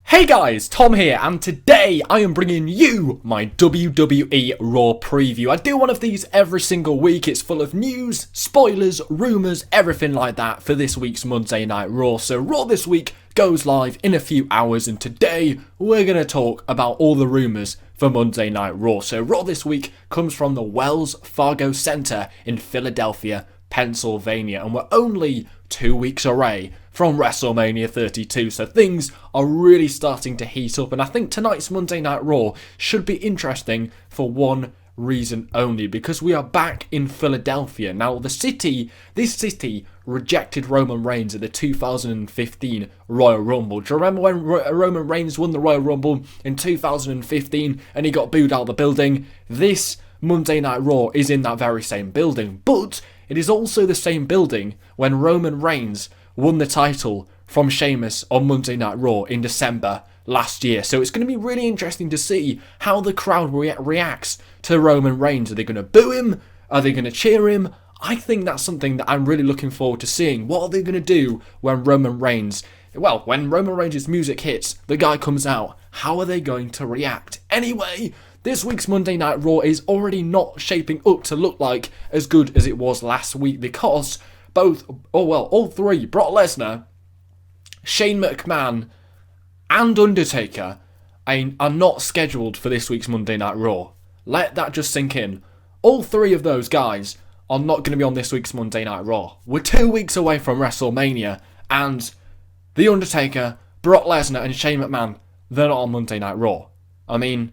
Hey guys, Tom here, and today I am bringing you my WWE RAW preview. I do one of these every single week. It's full of news, spoilers, rumours, everything like that for this week's Monday Night Raw. So Raw this week goes live in a few hours, and today we're going to talk about all the rumours for Monday Night Raw. So Raw this week comes from the Wells Fargo Center in Philadelphia, Pennsylvania, and we're only 2 weeks away from WrestleMania 32, so things are really starting to heat up, and I think tonight's Monday Night Raw should be interesting for one reason only, because we are back in Philadelphia. Now, this city rejected Roman Reigns at the 2015 Royal Rumble. Do you remember when Roman Reigns won the Royal Rumble in 2015 and he got booed out of the building? This Monday Night Raw is in that very same building, but it is also the same building when Roman Reigns won the title from Sheamus on Monday Night Raw in December last year. So it's going to be really interesting to see how the crowd reacts to Roman Reigns. Are they going to boo him? Are they going to cheer him? I think that's something that I'm really looking forward to seeing. What are they going to do when Roman Reigns' music hits, the guy comes out? How are they going to react? Anyway, this week's Monday Night Raw is already not shaping up to look like as good as it was last week, because all three, Brock Lesnar, Shane McMahon, and Undertaker, are not scheduled for this week's Monday Night Raw. Let that just sink in. All three of those guys are not going to be on this week's Monday Night Raw. We're 2 weeks away from WrestleMania, and The Undertaker, Brock Lesnar, and Shane McMahon, they're not on Monday Night Raw. I mean,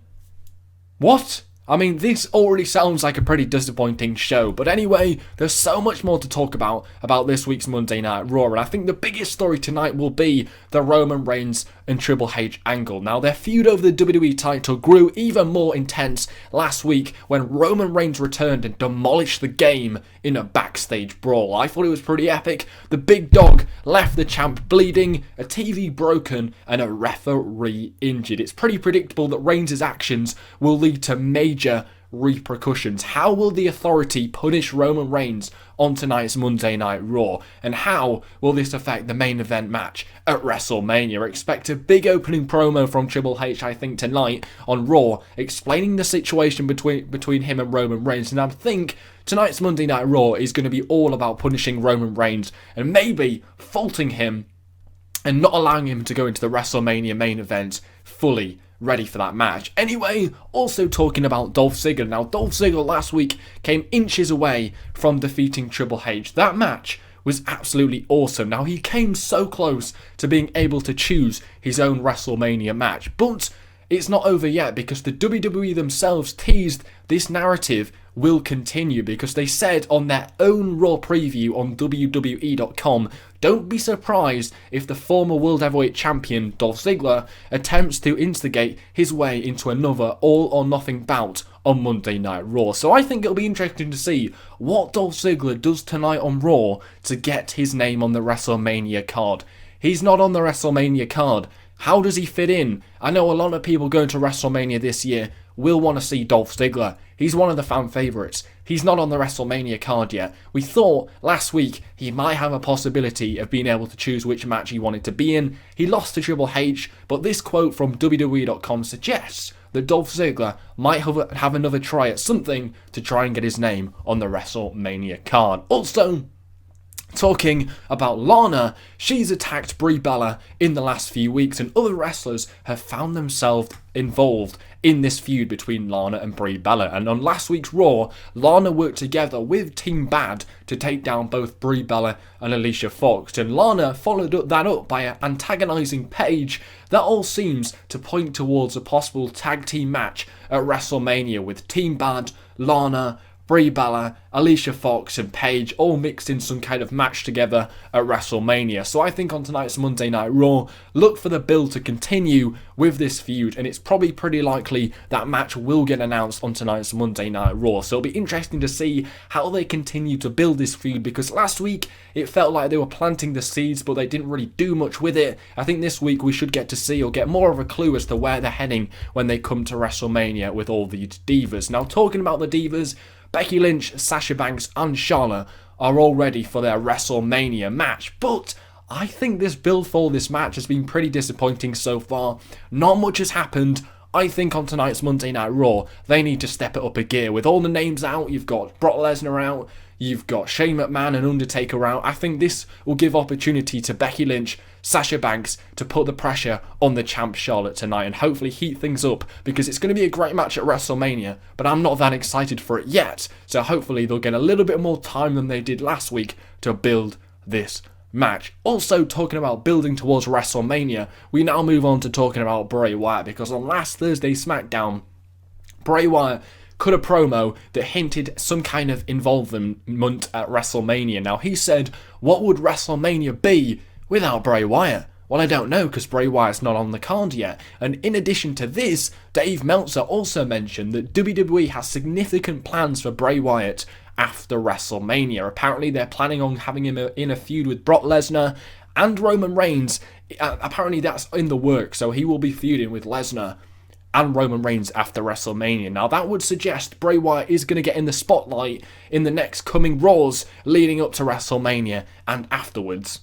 what? I mean, this already sounds like a pretty disappointing show, but anyway, there's so much more to talk about this week's Monday Night Raw, and I think the biggest story tonight will be the Roman Reigns and Triple H angle. Now, their feud over the WWE title grew even more intense last week when Roman Reigns returned and demolished the game in a backstage brawl. I thought it was pretty epic. The big dog left the champ bleeding, a TV broken, and a referee injured. It's pretty predictable that Reigns' actions will lead to major repercussions. How will the Authority punish Roman Reigns on tonight's Monday Night Raw? And how will this affect the main event match at WrestleMania? Expect a big opening promo from Triple H, I think, tonight on Raw, explaining the situation between him and Roman Reigns. And I think tonight's Monday Night Raw is going to be all about punishing Roman Reigns and maybe faulting him and not allowing him to go into the WrestleMania main event fully ready for that match. Anyway, also talking about Dolph Ziggler. Now, Dolph Ziggler last week came inches away from defeating Triple H. That match was absolutely awesome. Now, he came so close to being able to choose his own WrestleMania match, but it's not over yet, because the WWE themselves teased this narrative will continue, because they said on their own Raw preview on WWE.com, don't be surprised if the former World Heavyweight Champion Dolph Ziggler attempts to instigate his way into another all-or-nothing bout on Monday Night Raw. So I think it'll be interesting to see what Dolph Ziggler does tonight on Raw to get his name on the WrestleMania card. He's not on the WrestleMania card. How does he fit in? I know a lot of people going to WrestleMania this year will want to see Dolph Ziggler. He's one of the fan favourites. He's not on the WrestleMania card yet. We thought last week he might have a possibility of being able to choose which match he wanted to be in. He lost to Triple H, but this quote from WWE.com suggests that Dolph Ziggler might have another try at something to try and get his name on the WrestleMania card. Also, talking about Lana, she's attacked Brie Bella in the last few weeks, and other wrestlers have found themselves involved in this feud between Lana and Brie Bella. And on last week's Raw, Lana worked together with Team Bad to take down both Brie Bella and Alicia Fox, and Lana followed that up by antagonising Paige. That all seems to point towards a possible tag team match at WrestleMania with Team Bad, Lana, Brie Bella, Alicia Fox and Paige all mixed in some kind of match together at WrestleMania. So I think on tonight's Monday Night Raw, look for the build to continue with this feud, and it's probably pretty likely that match will get announced on tonight's Monday Night Raw. So it'll be interesting to see how they continue to build this feud, because last week it felt like they were planting the seeds but they didn't really do much with it. I think this week we should get to see or get more of a clue as to where they're heading when they come to WrestleMania with all these divas. Now, talking about the divas, Becky Lynch, Sasha Banks and Charlotte are all ready for their WrestleMania match, but I think this build for this match has been pretty disappointing so far. Not much has happened. I think on tonight's Monday Night Raw, they need to step it up a gear. With all the names out, you've got Brock Lesnar out, you've got Shane McMahon and Undertaker out. I think this will give opportunity to Becky Lynch, Sasha Banks to put the pressure on the champ Charlotte tonight and hopefully heat things up, because it's going to be a great match at WrestleMania, but I'm not that excited for it yet. So hopefully they'll get a little bit more time than they did last week to build this match. Also, talking about building towards WrestleMania, we now move on to talking about Bray Wyatt, because on last Thursday's SmackDown, Bray Wyatt cut a promo that hinted some kind of involvement at WrestleMania. Now, he said, what would WrestleMania be without Bray Wyatt? Well, I don't know, because Bray Wyatt's not on the card yet. And in addition to this, Dave Meltzer also mentioned that WWE has significant plans for Bray Wyatt after WrestleMania. Apparently, they're planning on having him in a feud with Brock Lesnar and Roman Reigns. Apparently, that's in the works, so he will be feuding with Lesnar and Roman Reigns after WrestleMania. Now, that would suggest Bray Wyatt is going to get in the spotlight in the next coming Raws leading up to WrestleMania and afterwards.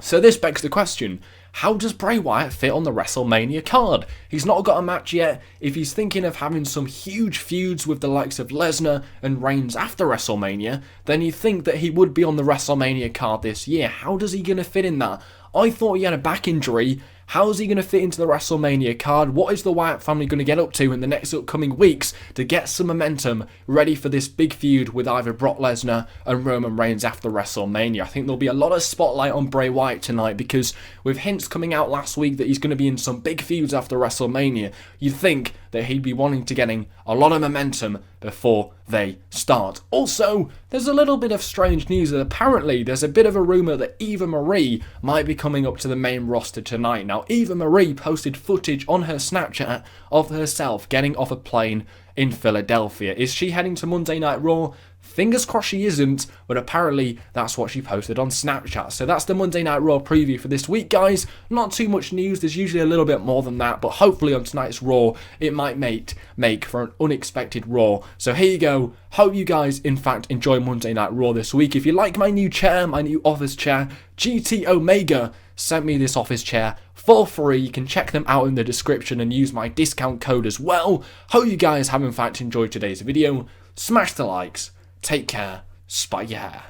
So this begs the question, how does Bray Wyatt fit on the WrestleMania card? He's not got a match yet. If he's thinking of having some huge feuds with the likes of Lesnar and Reigns after WrestleMania, then you'd think that he would be on the WrestleMania card this year. How does he going to fit in that? I thought he had a back injury. How is he going to fit into the WrestleMania card? What is the Wyatt family going to get up to in the next upcoming weeks to get some momentum ready for this big feud with either Brock Lesnar and Roman Reigns after WrestleMania? I think there'll be a lot of spotlight on Bray Wyatt tonight, because with hints coming out last week that he's going to be in some big feuds after WrestleMania, you'd think that he'd be wanting to getting a lot of momentum before they start. Also, there's a little bit of strange news that apparently there's a bit of a rumour that Eva Marie might be coming up to the main roster tonight. Now, Eva Marie posted footage on her Snapchat of herself getting off a plane in Philadelphia. Is she heading to Monday Night Raw? Fingers crossed she isn't, but apparently that's what she posted on Snapchat. So that's the Monday Night Raw preview for this week, guys. Not too much news, there's usually a little bit more than that, but hopefully on tonight's Raw, it might make for an unexpected Raw. So here you go. Hope you guys, in fact, enjoy Monday Night Raw this week. If you like my new chair, my new office chair, GT Omega sent me this office chair for free. You can check them out in the description and use my discount code as well. Hope you guys have, in fact, enjoyed today's video. Smash the likes. Take care. Spy your hair.